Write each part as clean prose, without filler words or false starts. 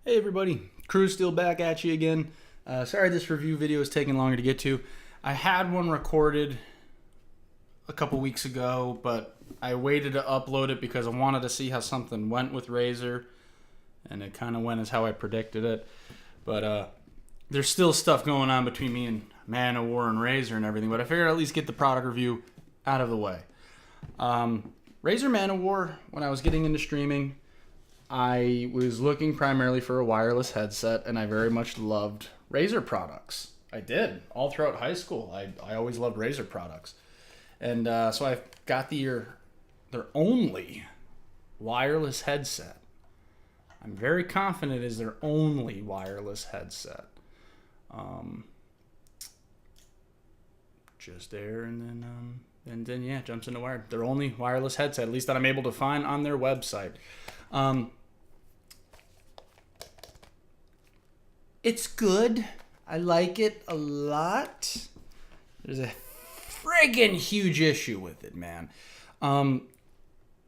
Hey everybody, Crew's still back at you again. Sorry this review video is taking longer to get to. I had one recorded a couple weeks ago, but I waited to upload it because I wanted to see how something went with Razer, and it kind of went as how I predicted it. But there's still stuff going on between me and ManO'War and Razer and everything, but I figured I'd at least get the product review out of the way. Razer ManO'War, when I was getting into streaming, I was looking primarily for a wireless headset, and I very much loved Razer products. I did. All throughout high school, I always loved Razer products. And so I got their only wireless headset. I'm very confident it is their only wireless headset. Just there, and then yeah, jumps into wired. Their only wireless headset, at least that I'm able to find on their website. It's good. I like it a lot. There's a friggin' huge issue with it, man.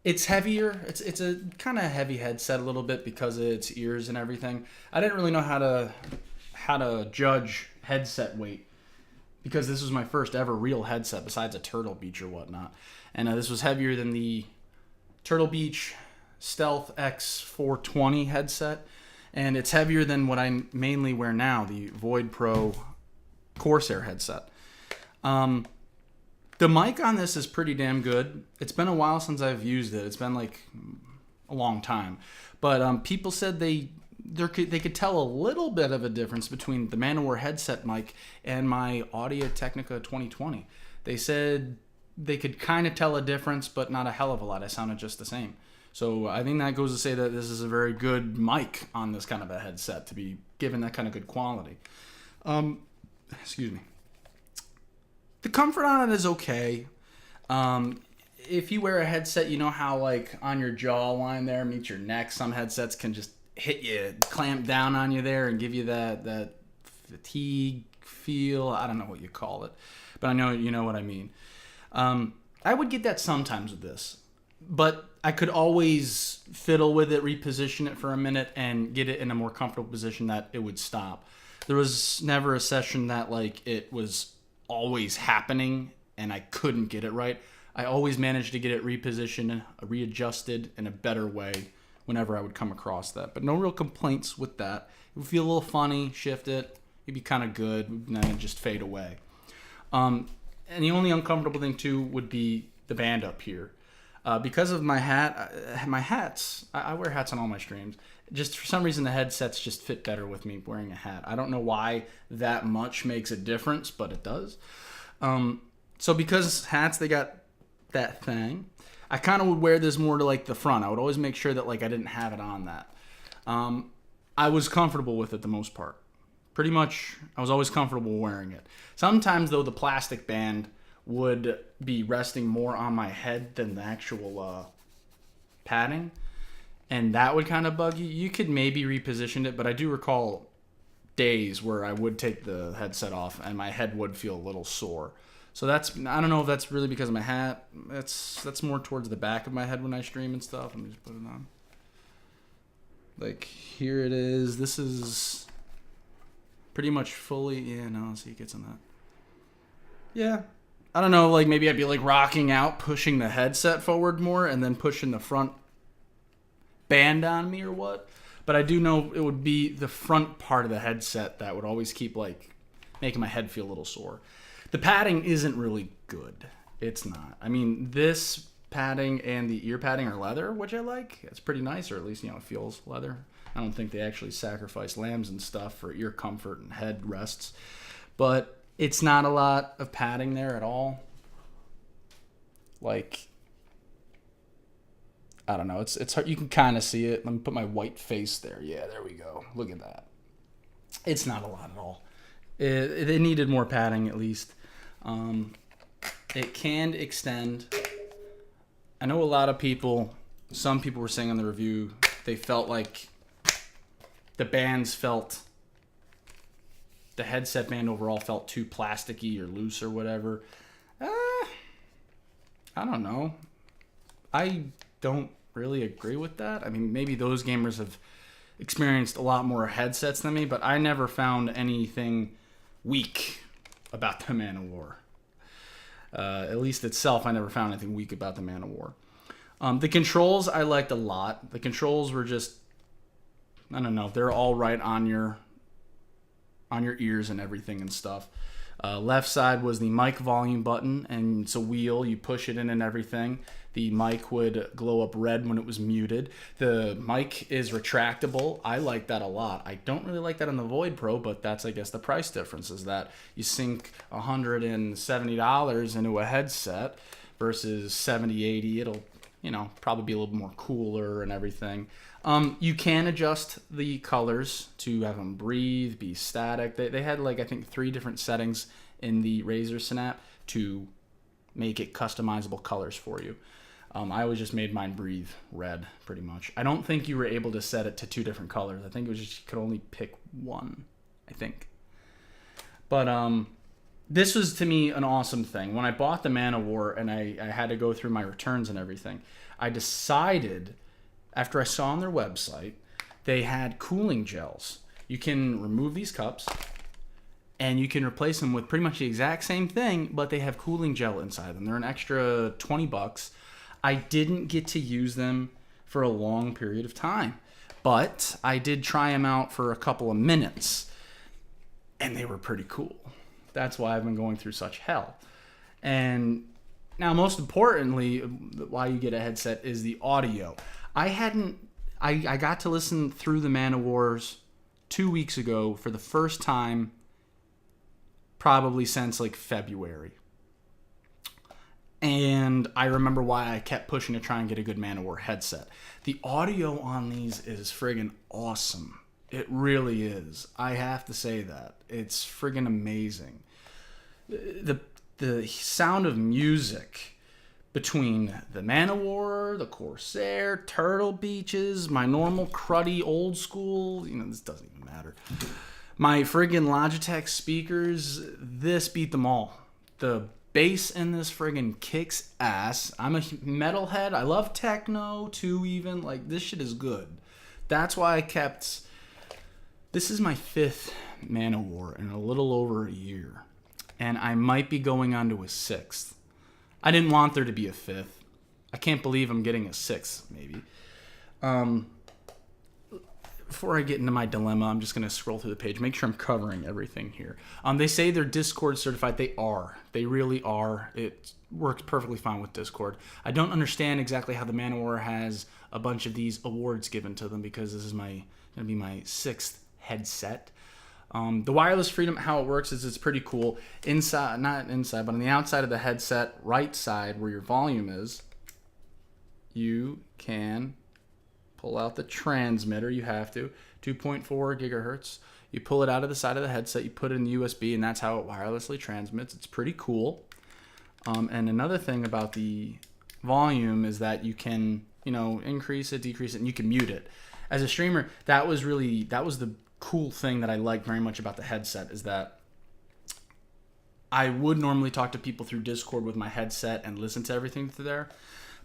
It's heavier. It's a kind of heavy headset a little bit because of its ears and everything. I didn't really know how to judge headset weight because this was my first ever real headset besides a Turtle Beach or whatnot. And this was heavier than the Turtle Beach Stealth X420 headset. And it's heavier than what I mainly wear now, the Void Pro Corsair headset. The mic on this is pretty damn good. It's been a while since I've used it. It's been like a long time. But people said they could tell a little bit of a difference between the ManO'War headset mic and my Audio-Technica 2020. They said they could kind of tell a difference, but not a hell of a lot. I sounded just the same. So I think that goes to say that this is a very good mic on this kind of a headset to be given that kind of good quality. Excuse me. The comfort on it is okay. If you wear a headset, you know how like on your jawline there meets your neck, some headsets can just hit you, clamp down on you there and give you that fatigue feel. I don't know what you call it, but I know you know what I mean. I would get that sometimes with this. But I could always fiddle with it, reposition it for a minute, and get it in a more comfortable position that it would stop. There was never a session that like it was always happening and I couldn't get it right. I always managed to get it repositioned, readjusted in a better way whenever I would come across that. But no real complaints with that. It would feel a little funny, shift it, it'd be kind of good, and then it'd just fade away. And the only uncomfortable thing too would be the band up here. Because of my hats, I wear hats on all my streams. Just for some reason, the headsets just fit better with me wearing a hat. I don't know why that much makes a difference, but it does. So because hats, they got that thing. I kind of would wear this more to like the front. I would always make sure that like I didn't have it on that. I was comfortable with it the most part. Pretty much, I was always comfortable wearing it. Sometimes though, the plastic band would be resting more on my head than the actual padding, and that would kind of bug you. You could maybe reposition it, but I do recall days where I would take the headset off and my head would feel a little sore. So I don't know if that's really because of my hat. That's more towards the back of my head when I stream and stuff. Let me just put it on. Like here it is. This is pretty much fully. Yeah, no, see, it gets on that. Yeah. I don't know, like maybe I'd be like rocking out, pushing the headset forward more and then pushing the front band on me or what. But I do know it would be the front part of the headset that would always keep like making my head feel a little sore. The padding isn't really good. It's not. I mean, this padding and the ear padding are leather, which I like. It's pretty nice, or at least, it feels leather. I don't think they actually sacrifice lambs and stuff for ear comfort and head rests. But it's not a lot of padding there at all. Like, I don't know. It's hard. You can kind of see it. Let me put my white face there. Yeah, there we go. Look at that. It's not a lot at all. It needed more padding at least. It can extend. I know a lot of people, some people were saying on the review, they felt like the headset band overall felt too plasticky or loose or whatever. I don't know. I don't really agree with that. I mean, maybe those gamers have experienced a lot more headsets than me, but I never found anything weak about the ManO'War. At least itself, I never found anything weak about the ManO'War. The controls I liked a lot. The controls were just, I don't know, they're all right on your ears and everything and stuff. Left side was the mic volume button, and it's a wheel. You push it in and everything. The mic would glow up red when it was muted. The mic is retractable. I like that a lot. I don't really like that on the Void Pro, but that's, I guess, the price difference is that you sink $170 into a headset versus $70, $80. It'll, probably be a little more cooler and everything. You can adjust the colors to have them breathe, be static. They had, I think 3 different settings in the Razer Snap to make it customizable colors for you. I always just made mine breathe red, pretty much. I don't think you were able to set it to 2 different colors. I think it was just you could only pick one, I think. But this was, to me, an awesome thing. When I bought the ManO'War and I had to go through my returns and everything, I decided, after I saw on their website, they had cooling gels. You can remove these cups, and you can replace them with pretty much the exact same thing, but they have cooling gel inside them. They're an extra $20. I didn't get to use them for a long period of time, but I did try them out for a couple of minutes, and they were pretty cool. That's why I've been going through such hell. And now, most importantly, why you get a headset is the audio. I got to listen through the ManO'Wars 2 weeks ago for the first time, probably since February. And I remember why I kept pushing to try and get a good ManO'War headset. The audio on these is friggin' awesome. It really is. I have to say that. It's friggin' amazing. The sound of music between the ManO'War, the Corsair, Turtle Beaches, my normal cruddy old school, this doesn't even matter. My friggin' Logitech speakers, this beat them all. The bass in this friggin' kicks ass. I'm a metalhead. I love techno too, even. This shit is good. That's why I kept... This is my 5th ManO'War in a little over a year. And I might be going on to a 6th. I didn't want there to be a 5th. I can't believe I'm getting a 6th, maybe. Before I get into my dilemma, I'm just going to scroll through the page, make sure I'm covering everything here. They say they're Discord certified. They are. They really are. It works perfectly fine with Discord. I don't understand exactly how the ManO'War has a bunch of these awards given to them, because this is going to be my 6th headset. The wireless freedom, how it works is it's pretty cool. Inside, not inside, but on the outside of the headset, right side where your volume is, you can pull out the transmitter. You have to 2.4 gigahertz. You pull it out of the side of the headset, you put it in the USB, and that's how it wirelessly transmits. It's pretty cool. And another thing about the volume is that you can, increase it, decrease it, and you can mute it. As a streamer, that was the cool thing that I liked very much about the headset, is that I would normally talk to people through Discord with my headset and listen to everything through there.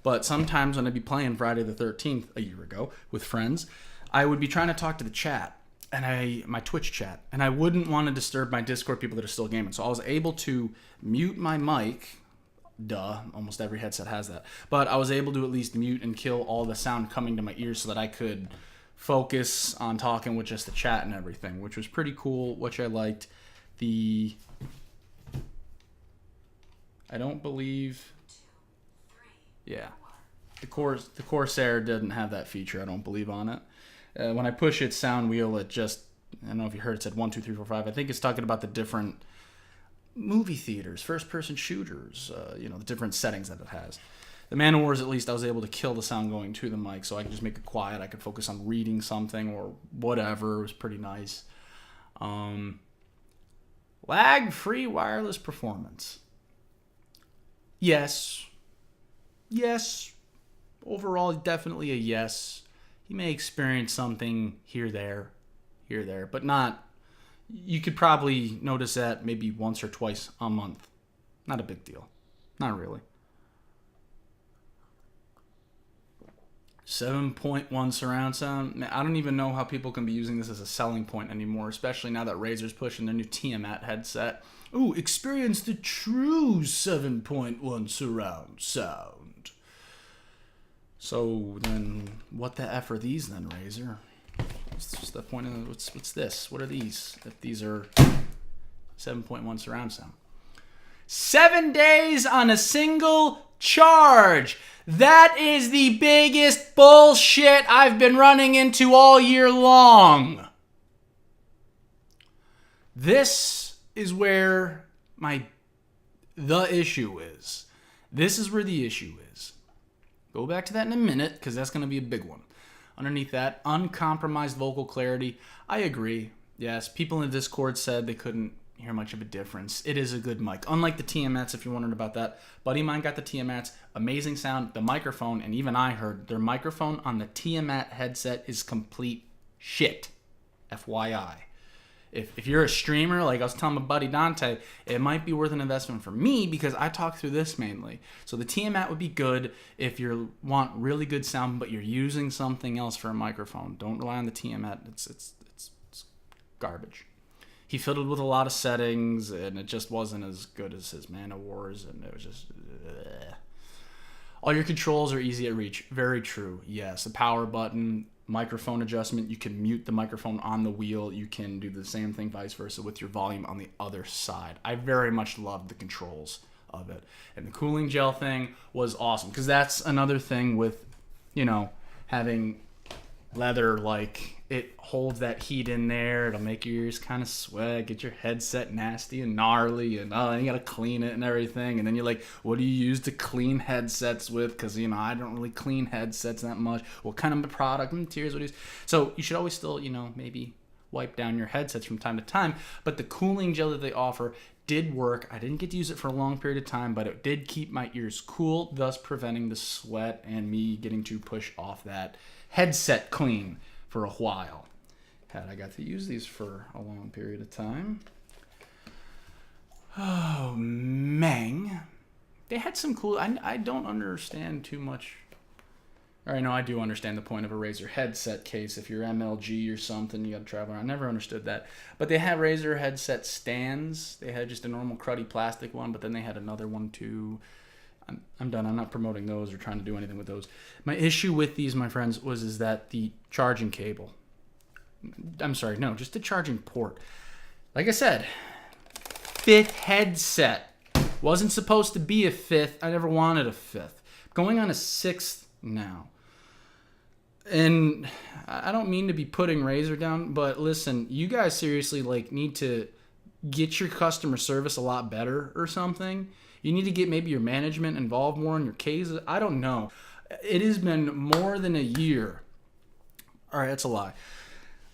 But sometimes when I'd be playing Friday the 13th a year ago with friends, I would be trying to talk to the chat, and my Twitch chat, and I wouldn't want to disturb my Discord people that are still gaming. So I was able to mute my mic. Duh, almost every headset has that. But I was able to at least mute and kill all the sound coming to my ears so that I could focus on talking with just the chat and everything, which was pretty cool, which I liked. I don't believe... Yeah, the Corsair didn't have that feature, I don't believe, on it. When I push its sound wheel, it just, I don't know if you heard, it said 1, 2, 3, 4, 5. I think it's talking about the different movie theaters, first-person shooters, the different settings that it has. The ManO'Wars, at least, I was able to kill the sound going to the mic, so I could just make it quiet. I could focus on reading something or whatever. It was pretty nice. Lag-free wireless performance. Yes. Overall, definitely a yes. You may experience something here, there, but not... You could probably notice that maybe once or twice a month. Not a big deal. Not really. 7.1 surround sound. Man, I don't even know how people can be using this as a selling point anymore, especially now that Razer's pushing their new Tiamat headset. Ooh, experience the true 7.1 surround sound. So then, what the F are these then, Razer? What's the point of what's this? What are these? If these are 7.1 surround sound. 7 days on a single charge. That is the biggest bullshit I've been running into all year long. This is where the issue is. This is where the issue is. Go back to that in a minute, because that's going to be a big one. Underneath that, uncompromised vocal clarity. I agree. Yes, people in the Discord said they couldn't hear much of a difference. It is a good mic. Unlike the Tiamats, if you're wondering about that. Buddy of mine got the Tiamats. Amazing sound. The microphone, and even I heard their microphone on the Tiamat headset is complete shit. FYI. If you're a streamer, like I was telling my buddy Dante, it might be worth an investment for me because I talk through this mainly. So the Tiamat would be good if you want really good sound, but you're using something else for a microphone. Don't rely on the Tiamat. It's garbage. He fiddled with a lot of settings, and it just wasn't as good as his ManO'Wars, and it was just... All your controls are easy at reach. Very true. Yes, the power button, microphone adjustment. You can mute the microphone on the wheel. You can do the same thing vice versa with your volume on the other side. I very much loved the controls of it. And the cooling gel thing was awesome, because that's another thing with, having leather, like it holds that heat in there. It'll make your ears kind of sweat, get your headset nasty and gnarly, and then you gotta clean it and everything. And then you're like, what do you use to clean headsets with? Because I don't really clean headsets that much. What kind of product materials would you use? So you should always still maybe wipe down your headsets from time to time. But the cooling gel that they offer did work. I didn't get to use it for a long period of time, but it did keep my ears cool, thus preventing the sweat and me getting to push off that headset clean for a while. Had I got to use these for a long period of time. Oh, man. They had some cool... I don't understand too much. Or I know I do understand the point of a Razer headset case. If you're MLG or something, you got to travel around. I never understood that. But they had Razer headset stands. They had just a normal cruddy plastic one, but then they had another one too. I'm done. I'm not promoting those or trying to do anything with those. My issue with these, my friends, is that the charging cable. I'm sorry, no, just the charging port. Like I said, 5th headset. Wasn't supposed to be a 5th. I never wanted a 5th. Going on a 6th now. And I don't mean to be putting Razer down, but listen, you guys seriously need to get your customer service a lot better or something. You need to get maybe your management involved more in your cases. I don't know. It has been more than a year. All right, that's a lie.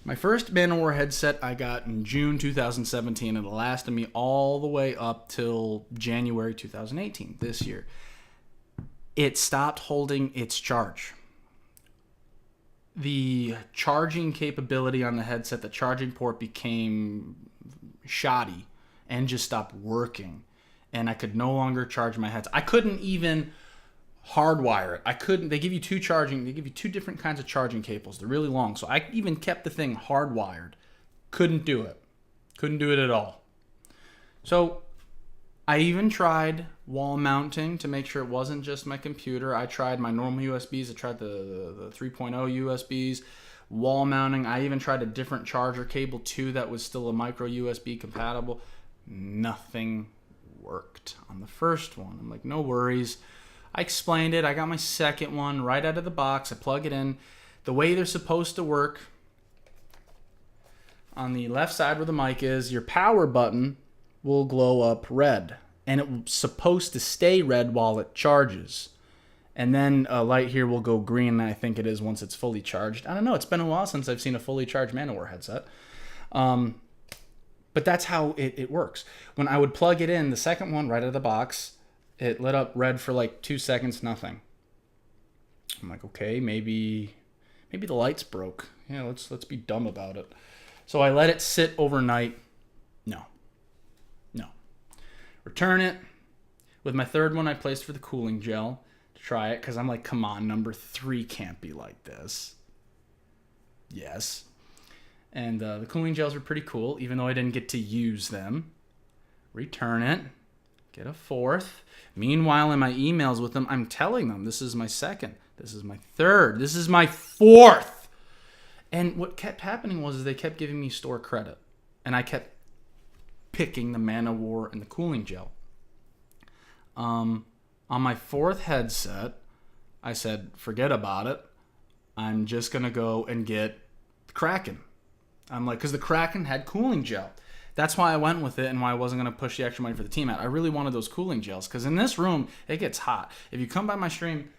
My first ManO'War headset I got in June 2017, and it lasted me all the way up till January 2018, this year. It stopped holding its charge. The charging capability on the headset, the charging port became shoddy and just stopped working. And I could no longer charge my headset. I couldn't even hardwire it. They give you two different kinds of charging cables. They're really long. So I even kept the thing hardwired. Couldn't do it. Couldn't do it at all. So I even tried wall mounting to make sure it wasn't just my computer. I tried my normal USBs. I tried the 3.0 USBs. Wall mounting. I even tried a different charger cable too that was still a micro USB compatible. Nothing worked on the first one. I'm like, no worries. I explained it. I got my second one right out of the box. I plug it in. The way they're supposed to work, on the left side where the mic is, your power button will glow up red. And it's supposed to stay red while it charges. And then a light here will go green, I think it is, once it's fully charged. I don't know. It's been a while since I've seen a fully charged ManO'War headset. But that's how it works. When I would plug it in, the second one right out of the box, it lit up red for 2 seconds, nothing. I'm like, okay, maybe the lights broke. Yeah, let's be dumb about it. So I let it sit overnight. No. Return it. With my third one, I placed for the cooling gel to try it because I'm like, come on, number 3 can't be like this. Yes. And the cooling gels were pretty cool, even though I didn't get to use them. Return it. Get a 4th. Meanwhile, in my emails with them, I'm telling them, this is my 2nd. This is my 3rd. This is my 4th. And what kept happening was they kept giving me store credit. And I kept picking the ManO'War and the cooling gel. On my 4th headset, I said, forget about it. I'm just going to go and get the Kraken. I'm like, because the Kraken had cooling gel. That's why I went with it and why I wasn't going to push the extra money for the team out. I really wanted those cooling gels because in this room, it gets hot. If you come by my stream,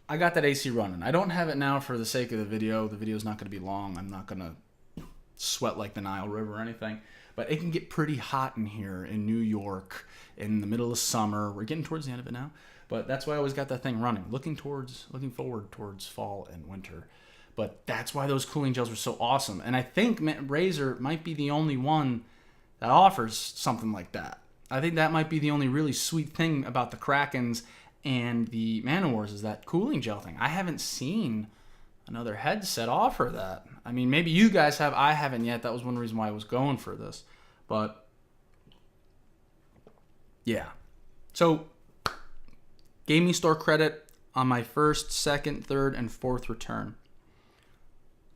I got that AC running. I don't have it now for the sake of the video. The video's not going to be long. I'm not going to sweat like the Nile River or anything. But it can get pretty hot in here in New York in the middle of summer. We're getting towards the end of it now. But that's why I always got that thing running, looking forward towards fall and winter. But that's why those cooling gels were so awesome. And I think Razer might be the only one that offers something like that. I think that might be the only really sweet thing about the Krakens and the ManO'Wars is that cooling gel thing. I haven't seen another headset offer that. I mean, maybe you guys have. I haven't yet. That was one reason why I was going for this. But, yeah. So, gave me store credit on my 1st, 2nd, 3rd, and 4th return.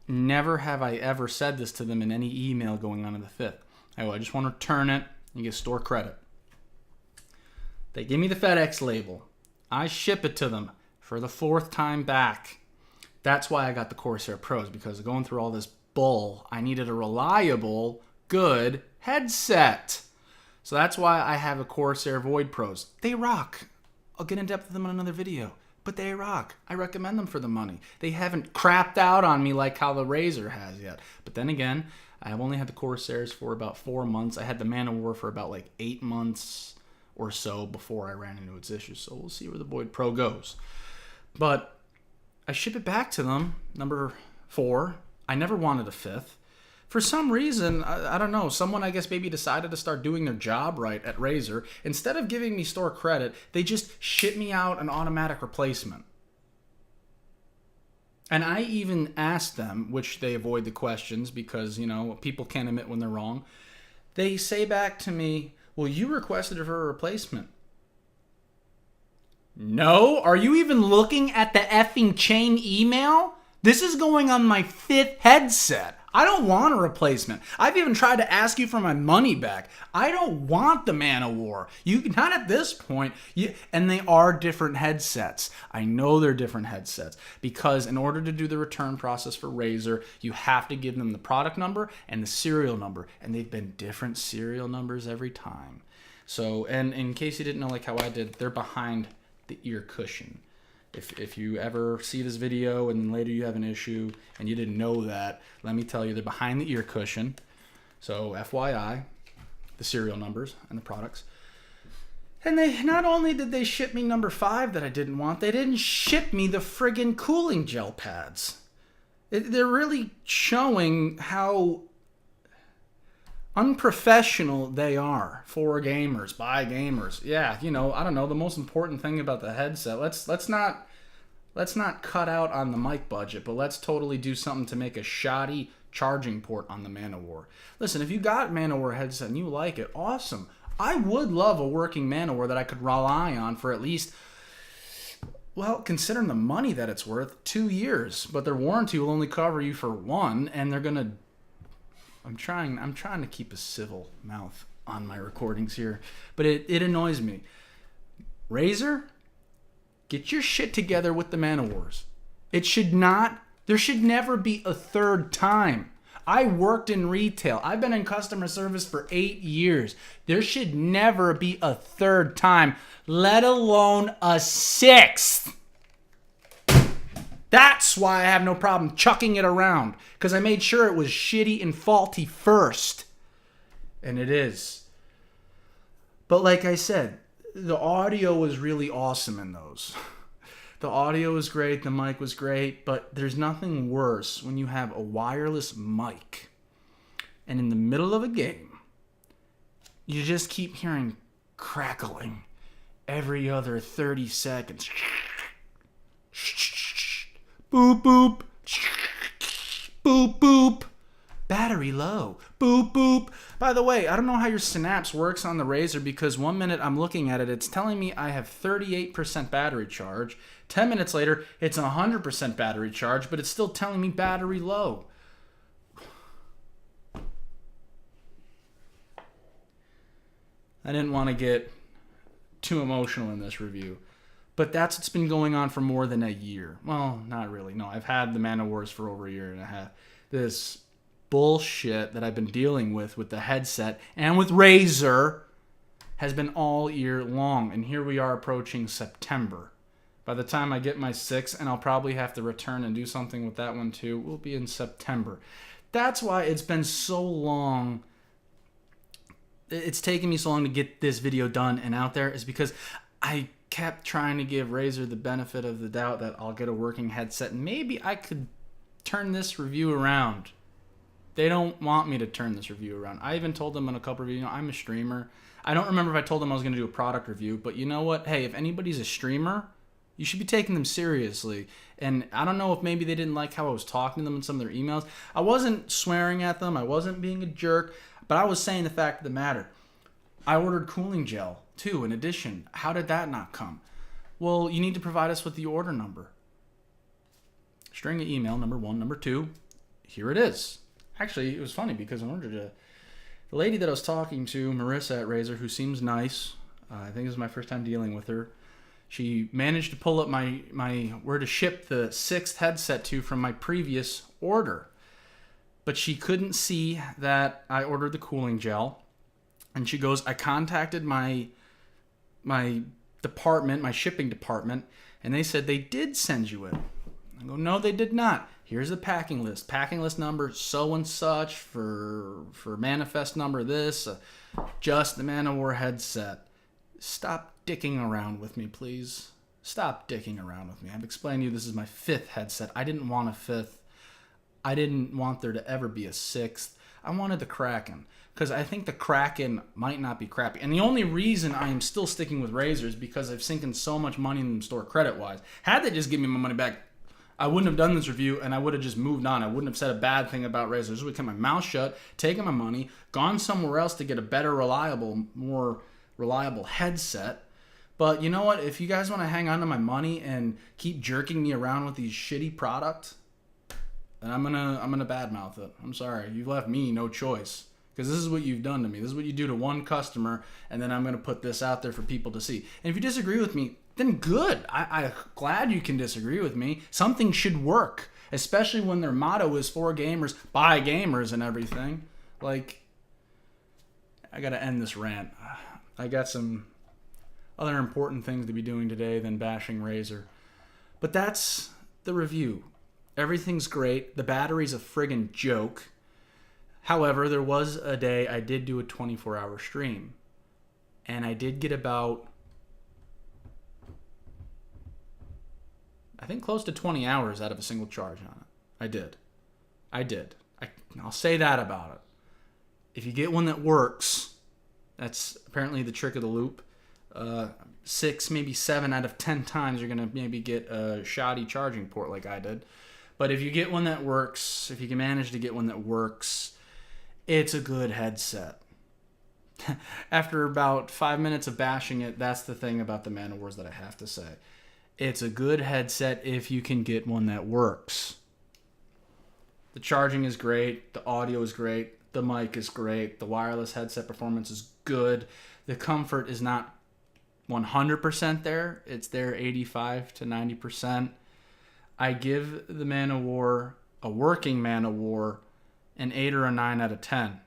Never have I ever said this to them in any email going on in the 5th. I just want to return it and get store credit. They give me the FedEx label. I ship it to them for the 4th time back. That's why I got the Corsair Pros, because going through all this bull, I needed a reliable, good headset. So that's why I have a Corsair Void Pros. They rock. I'll get in depth with them in another video. But they rock. I recommend them for the money. They haven't crapped out on me like how the Razer has yet. But then again, I've only had the Corsairs for about 4 months. I had the ManO'War for about like 8 months or so before I ran into its issues. So we'll see where the Void Pro goes. But I ship it back to them, number 4. I never wanted a 5th. For some reason, I don't know, someone I guess maybe decided to start doing their job right at Razer. Instead of giving me store credit, they just ship me out an automatic replacement. And I even asked them, which they avoid the questions because, you know, people can't admit when they're wrong. They say back to me, well, you requested for a replacement. No? Are you even looking at the effing chain email? This is going on my 5th headset. I don't want a replacement. I've even tried to ask you for my money back. I don't want the ManO'War. Not at this point. And they are different headsets. I know they're different headsets because in order to do the return process for Razer, you have to give them the product number and the serial number. And they've been different serial numbers every time. So, and in case you didn't know like how I did, they're behind the ear cushion. If you ever see this video and later you have an issue and you didn't know that, let me tell you, they're behind the ear cushion. So FYI, the serial numbers and the products. And they not only did they ship me number 5 that I didn't want, they didn't ship me the friggin' cooling gel pads. They're really showing how unprofessional they are for gamers, by gamers. Yeah, you know, I don't know, the most important thing about the headset, let's not cut out on the mic budget, but let's totally do something to make a shoddy charging port on the ManO'War. Listen, if you got ManO'War headset and you like it, awesome. I would love a working ManO'War that I could rely on for at least, well, considering the money that it's worth, 2 years. But their warranty will only cover you for 1, and they're gonna. I'm trying to keep a civil mouth on my recordings here, but it annoys me. Razer, get your shit together with the ManO'Wars. There should never be a 3rd time. I worked in retail. I've been in customer service for 8 years. There should never be a 3rd time, let alone a 6th. That's why I have no problem chucking it around, because I made sure it was shitty and faulty first. And it is. But like I said, the audio was really awesome in those. The audio was great, the mic was great, but there's nothing worse when you have a wireless mic and in the middle of a game, you just keep hearing crackling every other 30 seconds. Boop, boop. Boop, boop. Battery low. Boop, boop. By the way, I don't know how your Synapse works on the Razer because 1 minute I'm looking at it, it's telling me I have 38% battery charge. 10 minutes later, it's 100% battery charge, but it's still telling me battery low. I didn't want to get too emotional in this review, but that's what's been going on for more than a year. Well, not really. No, I've had the ManO'Wars for over a year and a half. This bullshit that I've been dealing with the headset and with Razer has been all year long, and here we are approaching September. By the time I get my 6, and I'll probably have to return and do something with that one too, we'll be in September. That's why it's been so long. It's taken me so long to get this video done and out there, is because I kept trying to give Razer the benefit of the doubt that I'll get a working headset and maybe I could turn this review around. They don't want me to turn this review around. I even told them in a couple of videos, I'm a streamer. I don't remember if I told them I was going to do a product review, but you know what? Hey, if anybody's a streamer, you should be taking them seriously. And I don't know if maybe they didn't like how I was talking to them in some of their emails. I wasn't swearing at them. I wasn't being a jerk, but I was saying the fact of the matter. I ordered cooling gel, too, in addition. How did that not come? Well, you need to provide us with the order number. String of email, number 1. Number 2, here it is. Actually, it was funny because in order to... The lady that I was talking to, Marissa at Razer, who seems nice, I think this is my first time dealing with her, she managed to pull up my where to ship the 6th headset to from my previous order. But she couldn't see that I ordered the cooling gel. And she goes, I contacted my department, my shipping department, and they said they did send you it. I go, no, they did not. Here's the packing list. Packing list number so and such for manifest number this. Just the ManO'War headset. Stop dicking around with me, please. Stop dicking around with me. I've explained to you this is my 5th headset. I didn't want a 5th. I didn't want there to ever be a 6th. I wanted the Kraken. Because I think the Kraken might not be crappy. And the only reason I am still sticking with Razer is because I've sinking so much money in the store credit-wise. Had they just give me my money back, I wouldn't have done this review and I would have just moved on. I wouldn't have said a bad thing about Razer. I just would have kept my mouth shut, taken my money, gone somewhere else to get a better, more reliable headset. But you know what? If you guys want to hang on to my money and keep jerking me around with these shitty products, then I'm gonna badmouth it. I'm sorry. You've left me no choice. Because this is what you've done to me. This is what you do to one customer, and then I'm going to put this out there for people to see. And if you disagree with me, then good. I'm glad you can disagree with me. Something should work, especially when their motto is for gamers, by gamers and everything. Like, I got to end this rant. I got some other important things to be doing today than bashing Razer. But that's the review. Everything's great. The battery's a friggin' joke. However, there was a day I did do a 24-hour stream, and I did get about, I think, close to 20 hours out of a single charge on it. I did. I'll say that about it. If you get one that works, that's apparently the trick of the loop. 6, maybe 7 out of 10 times you're going to maybe get a shoddy charging port like I did. But if you get one that works, if you can manage to get one that works, it's a good headset. After about 5 minutes of bashing it, that's the thing about the ManO'Wars that I have to say. It's a good headset if you can get one that works. The charging is great. The audio is great. The mic is great. The wireless headset performance is good. The comfort is not 100% there. It's there 85 to 90%. I give the ManO'War, a working ManO'War, an 8 or a 9 out of 10.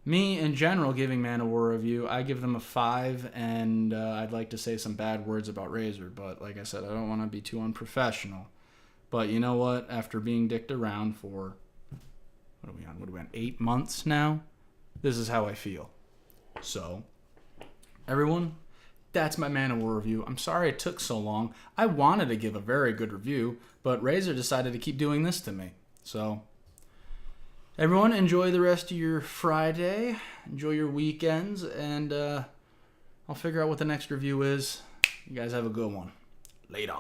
Me, in general, giving ManO'War a review, I give them a 5, and I'd like to say some bad words about Razer, but like I said, I don't want to be too unprofessional. But you know what? After being dicked around for, what are we on, 8 months now? This is how I feel. So, everyone, that's my ManO'War review. I'm sorry it took so long. I wanted to give a very good review, but Razer decided to keep doing this to me. So, everyone, enjoy the rest of your Friday. Enjoy your weekends, and I'll figure out what the next review is. You guys have a good one. Later.